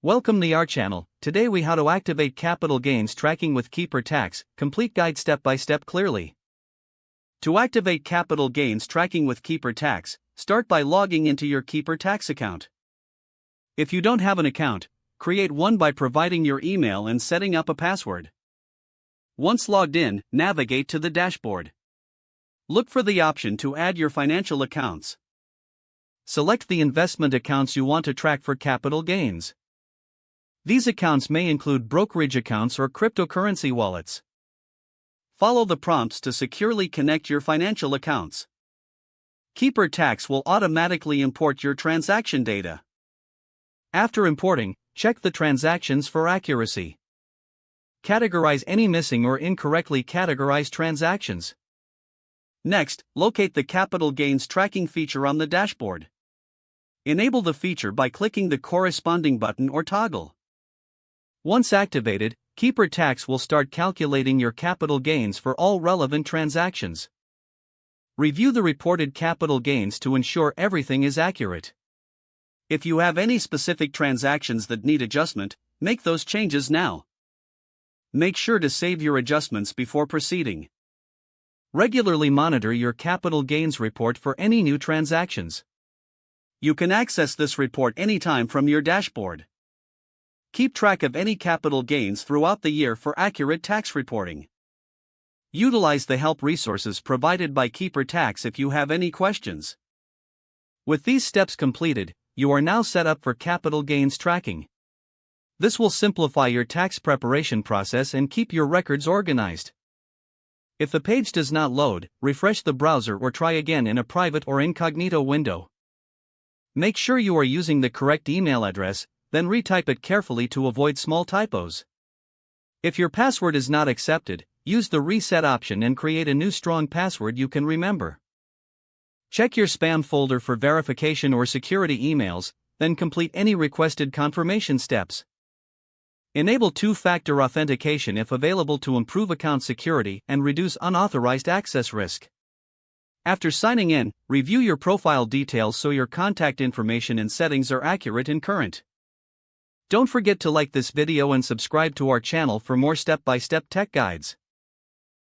Welcome to our channel. Today we how to activate capital gains tracking with Keeper Tax, complete guide step by step clearly. To activate capital gains tracking with Keeper Tax, start by logging into your Keeper Tax account. If you don't have an account, create one by providing your email and setting up a password. Once logged in, navigate to the dashboard. Look for the option to add your financial accounts. Select the investment accounts you want to track for capital gains. These accounts may include brokerage accounts or cryptocurrency wallets. Follow the prompts to securely connect your financial accounts. Keeper Tax will automatically import your transaction data. After importing, check the transactions for accuracy. Categorize any missing or incorrectly categorized transactions. Next, locate the capital gains tracking feature on the dashboard. Enable the feature by clicking the corresponding button or toggle. Once activated, Keeper Tax will start calculating your capital gains for all relevant transactions. Review the reported capital gains to ensure everything is accurate. If you have any specific transactions that need adjustment, make those changes now. Make sure to save your adjustments before proceeding. Regularly monitor your capital gains report for any new transactions. You can access this report anytime from your dashboard. Keep track of any capital gains throughout the year for accurate tax reporting. Utilize the help resources provided by Keeper Tax if you have any questions. With these steps completed, you are now set up for capital gains tracking. This will simplify your tax preparation process and keep your records organized. If the page does not load, refresh the browser or try again in a private or incognito window. Make sure you are using the correct email address, then retype it carefully to avoid small typos. If your password is not accepted, use the reset option and create a new strong password you can remember. Check your spam folder for verification or security emails, then complete any requested confirmation steps. Enable two-factor authentication if available to improve account security and reduce unauthorized access risk. After signing in, review your profile details so your contact information and settings are accurate and current. Don't forget to like this video and subscribe to our channel for more step-by-step tech guides.